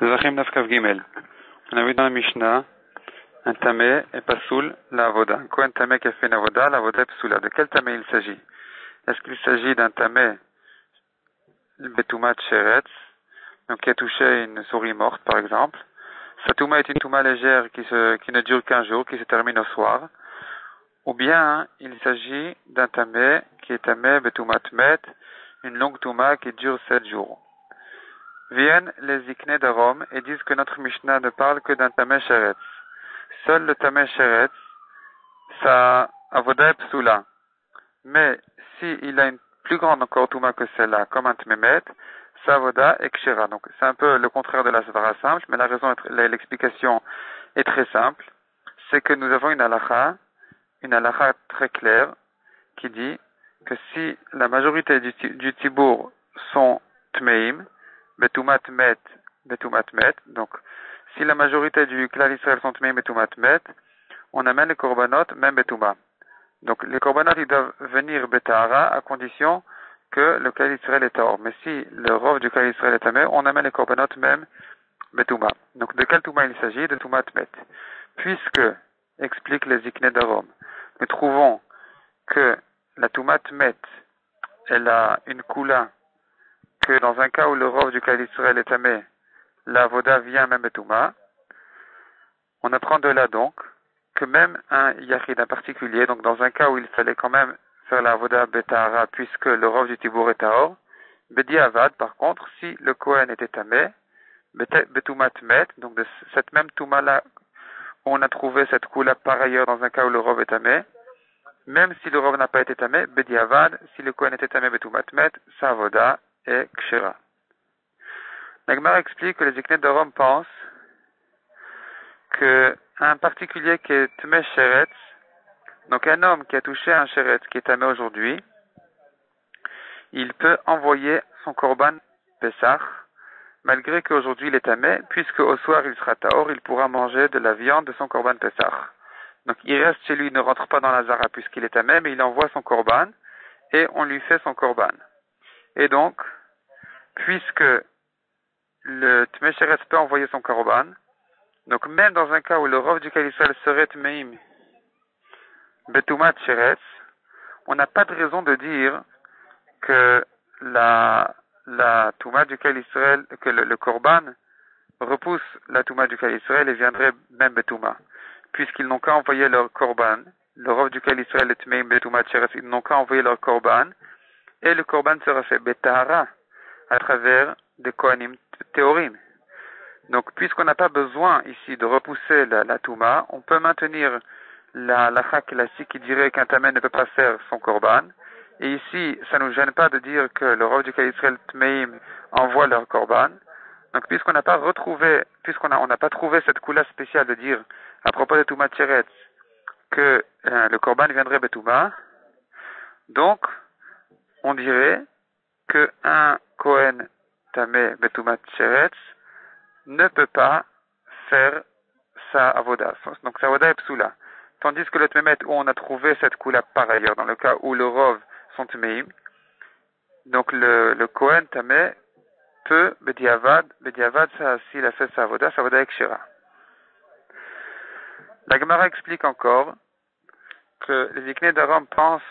Zachim Nafkav Gimel. On a vu dans la Mishnah, un tamé est pasoul la avoda. Un kohen tamé qui a fait une avoda, la avoda est pasoula. De quel tamé il s'agit? Est-ce qu'il s'agit d'un tamé betoumat sheretz, donc qui a touché une souris morte par exemple? Sa touma est une touma légère qui ne dure qu'un jour, qui se termine au soir. Ou bien il s'agit d'un tamé qui est tamé betoumat met, une longue touma qui dure 7 jours. Viennent les iknei de Rome et disent que notre Mishnah ne parle que d'un tamé sheretz. Seul le tamé sheretz, sa avoda est psoula. Mais s'il a une plus grande encore touma que celle-là, comme un tmemet, sa avoda est kshera. Donc c'est un peu le contraire de la svara simple, mais l'explication est très simple. C'est que nous avons une halakha très claire, qui dit que si la majorité du tibour sont tmeim, betoumat met, donc si la majorité du klal Israël sont tmeim, betoumat met, on amène les korbanot, même betouma. Donc les korbanot, ils doivent venir betahara à condition que le klal Israël est tahor. Mais si le rov du klal Israël est tamé, on amène les korbanot même betouma. Donc de quel touma il s'agit? De toumat met. Puisque, explique les iknei de Rome, nous trouvons que la toumat met, elle a une koula, que dans un cas où le rov du klal Israël est tamé, la voda vient même betouma. On apprend de là donc que même un yachid, un particulier, donc dans un cas où il fallait quand même faire la voda betahara puisque le rov du tibour est tahor, bedi avad, par contre, si le kohen était tamé, betoumat met, donc de cette même touma là où on a trouvé cette koula par ailleurs dans un cas où le rov est tamé, même si le rov n'a pas été tamé, bedi avad, si le kohen était tamé betoumat met, sa voda est kshera. La Gemara explique que les iknei de Rome pensent que un particulier qui est tmé sheretz, donc un homme qui a touché un sheretz qui est tamé aujourd'hui, il peut envoyer son korban Pesach, malgré qu'aujourd'hui il est tamé, puisque au soir il sera tahor, il pourra manger de la viande de son korban Pesach. Donc il reste chez lui, il ne rentre pas dans la zara puisqu'il est tamé, mais il envoie son korban et on lui fait son korban. Et donc, puisque le tmé sheretz peut envoyer son korban, donc même dans un cas où le rov du klal Israël serait tmeim betoumat sheretz, on n'a pas de raison de dire que la touma du klal Israël, que le korban repousse la touma du klal Israël et viendrait même betouma, puisqu'ils n'ont qu'à envoyer leur korban. Le rov du klal Israël est tmeim betoumat sheretz, ils n'ont qu'à envoyer leur korban et le korban sera fait betahara à travers des kohanim théorim. Donc, puisqu'on n'a pas besoin ici de repousser la touma, on peut maintenir la lacha classique qui dirait qu'un tamé ne peut pas faire son korban. Et ici, ça ne nous gêne pas de dire que le rov du klal Israël tmeim envoie leur korban. Donc, puisqu'on n'a pas on n'a pas trouvé cette coula spéciale de dire à propos de toumat sheretz que le korban viendrait betouma, donc on dirait que un kohen tamé betoumat sheretz ne peut pas faire sa avoda. Donc sa avoda est psoula. Tandis que le tmemet où on a trouvé cette koula par ailleurs, dans le cas où le rov sont tmeim, donc le kohen tamé peut bediavad ça, s'il a fait sa avoda est kshera. La Gemara explique encore que les iknei de Rome pensent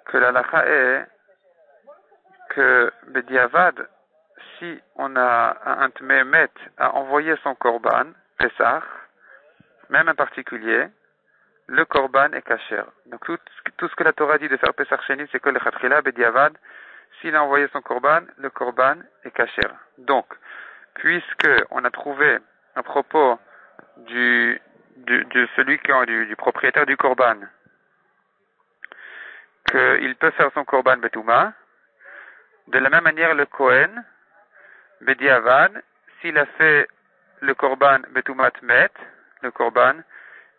que la lacha est que bediavad, si on a un tmemet à envoyer son korban, Pesach, même un particulier, le korban est kasher. Donc tout ce que la Torah dit de faire Pesach Sheni, c'est que le Chatchila, Bediavad, s'il a envoyé son korban, le korban est kasher. Donc, puisque on a trouvé à propos de celui du propriétaire du korban, qu'il peut faire son korban Betouma, de la même manière le Kohen, Bediavad, s'il a fait le korban Betoumat Met, le korban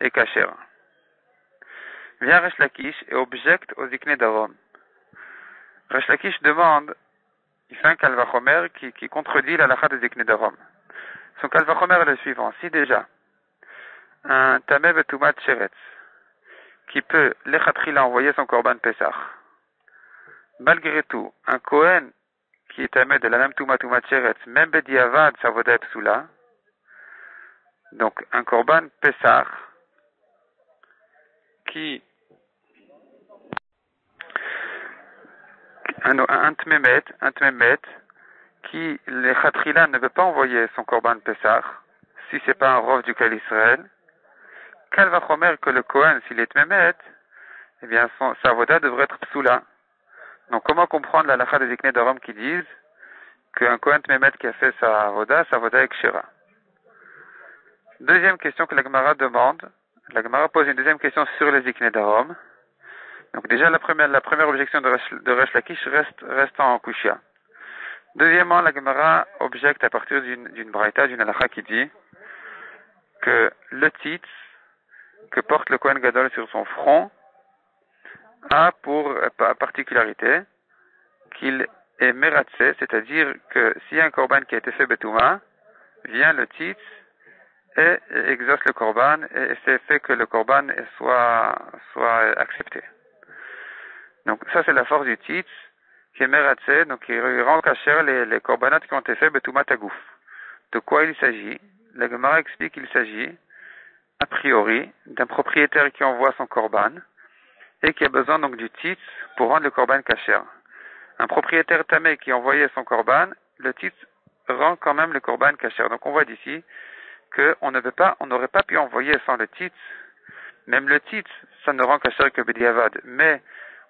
est kasher. Vient Resh Lakish et objecte aux iknei de Rome. Resh Lakish demande, il fait un kalvachomer qui contredit la lacha des iknei de Rome. Son kalvachomer est le suivant. Si déjà, un tamé betoumat sheretz, qui peut lechatchila envoyer son korban Pesach, malgré tout, un Kohen qui est tamé de la même Touma Cheretz, même Bediavad, sa voda est psoula. Donc, un korban Pessah, qui, un tmemet, qui, les Khatrila ne veut pas envoyer son korban Pessah, si c'est pas un rov du Kal Israël, quel va chomer que le Kohen, s'il est tmemet, eh bien, sa voda devrait être psoula. Donc, comment comprendre la lacha des Iknei d'Arom qui disent qu'un Kohen tmemet qui a fait sa voda est kshera? Deuxième question que la Gemara demande. La Gemara pose une deuxième question sur les Iknei d'Arom. Donc déjà, la première objection de Resh Lakish reste en Kushia. Deuxièmement, la Gemara objecte à partir d'une braïta, d'une halakha qui dit que le tzitz que porte le Kohen Gadol sur son front a pour particularité qu'il est meratzé, c'est-à-dire que s'il y a un korban qui a été fait betouma, vient le tzitz et exauce le korban et c'est fait que le korban soit accepté. Donc ça c'est la force du tzitz qui est meratzé, donc il rend kasher les korbanot qui ont été faits betouma tagouf. De quoi il s'agit? La Gemara explique qu'il s'agit a priori d'un propriétaire qui envoie son korban et qui a besoin donc du tzitz pour rendre le korban kasher. Un propriétaire tamé qui envoyait son korban, le tzitz rend quand même le korban kasher. Donc on voit d'ici qu'on n'aurait pas pu envoyer sans le tzitz. Même le tzitz, ça ne rend kasher que bediavad. Mais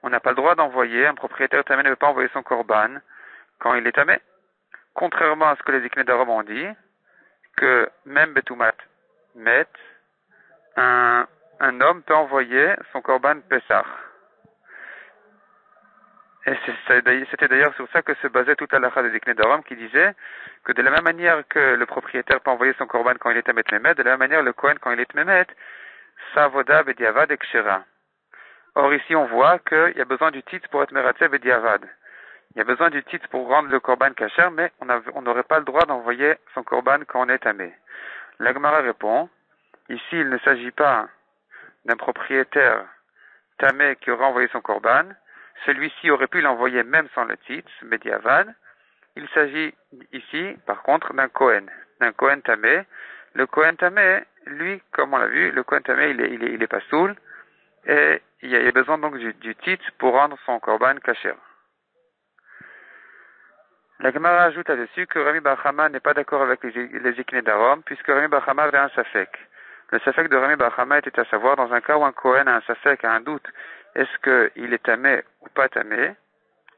on n'a pas le droit d'envoyer, un propriétaire tamé ne veut pas envoyer son korban quand il est tamé. Contrairement à ce que les Iknei d'Arom ont dit, que même betoumat met, un homme peut envoyer son korban Pessah. Et c'était d'ailleurs sur ça que se basait toute la lacha des Iknei d'Arom qui disait que de la même manière que le propriétaire peut envoyer son korban quand il est tamet memet, de la même manière le Kohen quand il est memet, sa voda bediavad et kshera. Or ici on voit qu'il y a besoin du tzitz pour être meratze bediavad. Il y a besoin du tzitz pour rendre le korban kasher, mais on n'aurait pas le droit d'envoyer son korban quand on est tamé. La Gemara répond, ici il ne s'agit pas d'un propriétaire tamé qui aurait envoyé son korban. Celui-ci aurait pu l'envoyer même sans le tzitz, bediavad. Il s'agit ici, par contre, d'un Kohen tamé. Le Kohen tamé, lui, comme on l'a vu, le Kohen tamé, il est pas soul, et il y a besoin donc du tzitz pour rendre son korban kasher. La Gemara ajoute là-dessus que Rami Bar Chama n'est pas d'accord avec les Iknei d'Arom, puisque Rami Bar Chama avait un safek. Le safek de Rami Bar Chama était à savoir, dans un cas où un Kohen a un safek, a un doute, est-ce qu'il est tamé ou pas tamé,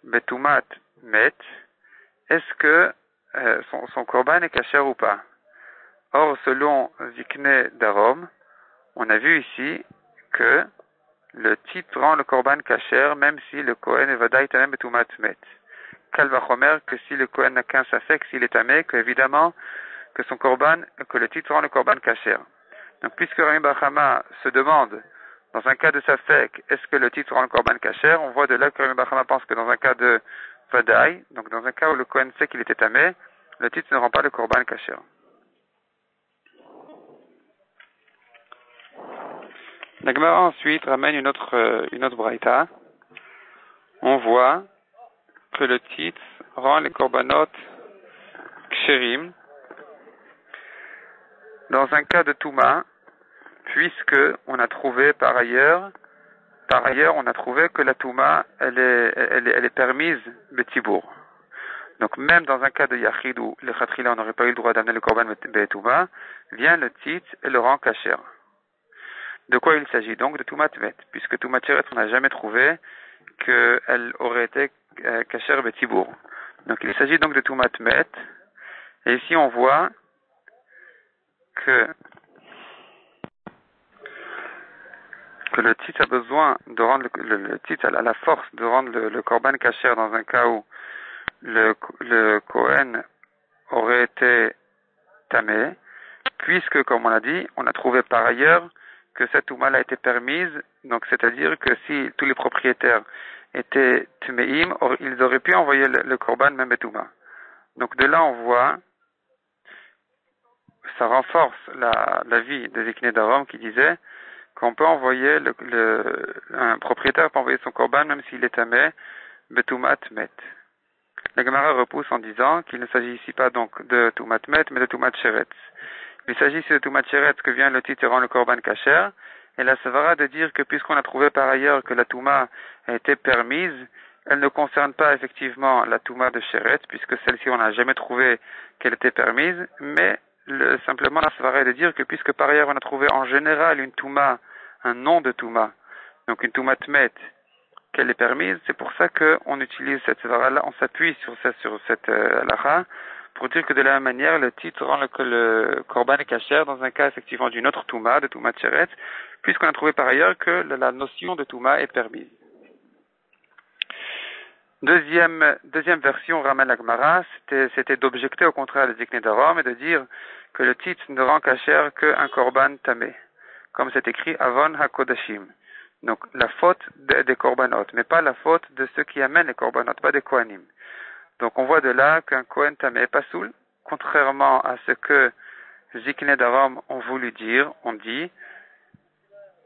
betoumat met, est-ce que son korban est kasher ou pas? Or, selon Iknei d'Arom, on a vu ici que le titre rend le korban kasher, même si le Kohen est vadaï tamé betoumat met. Kalvachomer, que si le Kohen n'a qu'un safek, s'il est tamé, que évidemment, que son korban, que le titre rend le korban kasher. Donc, puisque Rami Bar Chama se demande, dans un cas de safek, est-ce que le titre rend le korban kasher, on voit de là que Rami Bar Chama pense que dans un cas de vadaï, donc dans un cas où le Kohen sait qu'il était tamé, le titre ne rend pas le korban kasher. La Gemara ensuite ramène une autre braïta. On voit que le titre rend les korbanot ksherim dans un cas de touma, puisque on a trouvé par ailleurs on a trouvé que la touma elle est permise betibour. Donc même dans un cas de yachid où le khatrila on n'aurait pas eu le droit d'amener le korban betouma, vient le tzitz et le rend kasher. De quoi il s'agit donc? De toumat met, puisque toumat cheret on n'a jamais trouvé qu'elle aurait été kasher betibour. Donc il s'agit donc de toumat met, et ici on voit que le tzitz a besoin de rendre le tzitz a la force de rendre le korban kasher dans un cas où le Kohen aurait été tamé, puisque, comme on l'a dit, on a trouvé par ailleurs que cette touma a été permise, donc c'est-à-dire que si tous les propriétaires étaient tmeim, ils auraient pu envoyer le korban même touma. Donc de là on voit, ça renforce la vie des Iknei d'Arom qui disait qu'on peut envoyer un propriétaire peut envoyer son korban même s'il est tamé, betoumat met. La Gemara repousse en disant qu'il ne s'agit ici pas donc de Tumat Met, mais de Tumat Sheretz. Il s'agit ici de Tumat Sheretz que vient le titre rend le Korban Kasher, et la Savara de dire que puisqu'on a trouvé par ailleurs que la Touma a été permise, elle ne concerne pas effectivement la Touma de Sheretz, puisque celle-ci on n'a jamais trouvé qu'elle était permise, mais simplement la Savara est de dire que puisque par ailleurs on a trouvé en général une Touma, un nom de Touma, donc une Tumat Met, qu'elle est permise, c'est pour ça qu'on utilise cette Savara-là, on s'appuie sur cette halakha, pour dire que de la même manière, le titre rend le Korban Kasher dans un cas effectivement d'une autre Touma, de Touma Sheretz, puisqu'on a trouvé par ailleurs que la notion de Touma est permise. Deuxième version, ramène la Gemara, c'était d'objecter au contraire les Ziknei d'Arom et de dire que le titre ne rend Kasher qu'un Korban Tamé, comme c'est écrit Avon HaKodashim. Donc la faute des Korbanot, mais pas la faute de ceux qui amènent les Korbanot, pas des Kohanim. Donc on voit de là qu'un Kohen Tamé est pas soul, contrairement à ce que Ziknei d'Arom ont voulu dire, on dit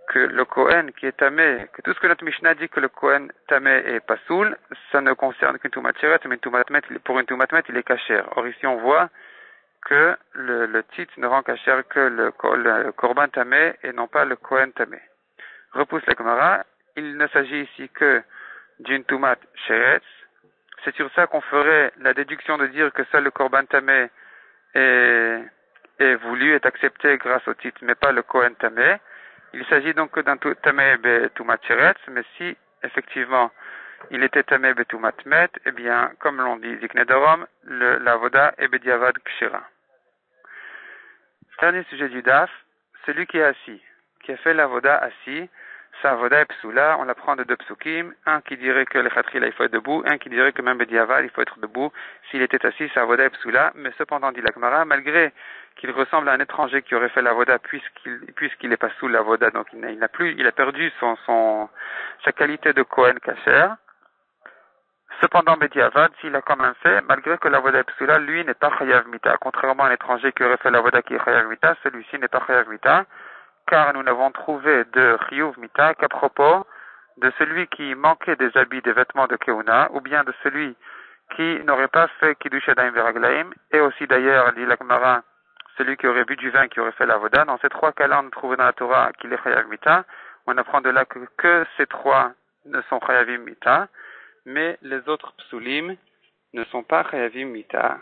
que le Kohen qui est Tamé, que tout ce que notre Mishnah dit que le Kohen Tamé est pas soul, ça ne concerne qu'une Tumat Sheretz, mais pour une Tumat Met, il est Kasher. Or ici on voit que le titre ne rend Kasher que le Korban Tamé et non pas le Kohen Tamé. Repousse la Gemara, il ne s'agit ici que d'une Tumat Sheretz. C'est sur ça qu'on ferait la déduction de dire que seul le Korban Tamé est voulu, est accepté grâce au titre, mais pas le Kohen Tamé. Il s'agit donc que d'un Tamé be Tumat Sheretz, mais si effectivement il était Tamé be Tumat Met, eh bien, comme l'on dit Ziknei d'Arom, la Voda est Bediavad Kshira. Dernier sujet du Daf, celui qui est assis, qui a fait la Voda assis, sa Voda est psoula, on la prend de deux psukim, un qui dirait que le Khatrila il faut être debout, un qui dirait que même Bediavad il faut être debout, s'il était assis, sa Voda est psoula, mais cependant dit la Gemara, malgré qu'il ressemble à un étranger qui aurait fait la Voda puisqu'il est pas sous la Voda, donc il a perdu sa qualité de Kohen Kasher. Cependant, Bediavad, s'il a quand même fait, malgré que la Voda est psoula, lui n'est pas Chayav Mita. Contrairement à un étranger qui aurait fait la Voda qui est Chayav Mita, celui-ci n'est pas Chayav Mita, car nous n'avons trouvé de Chiyuv Mita qu'à propos de celui qui manquait des habits, des vêtements de Keuna, ou bien de celui qui n'aurait pas fait Kiddush Yadayim Veraglaim, et aussi d'ailleurs, dit la Gemara, celui qui aurait bu du vin, qui aurait fait la Voda. Dans ces trois cas-là, on trouve dans la Torah qu'il est Chayav Mita. On apprend de là que ces trois ne sont Chayavim Mita, mais les autres psulim ne sont pas Chayavim Mita.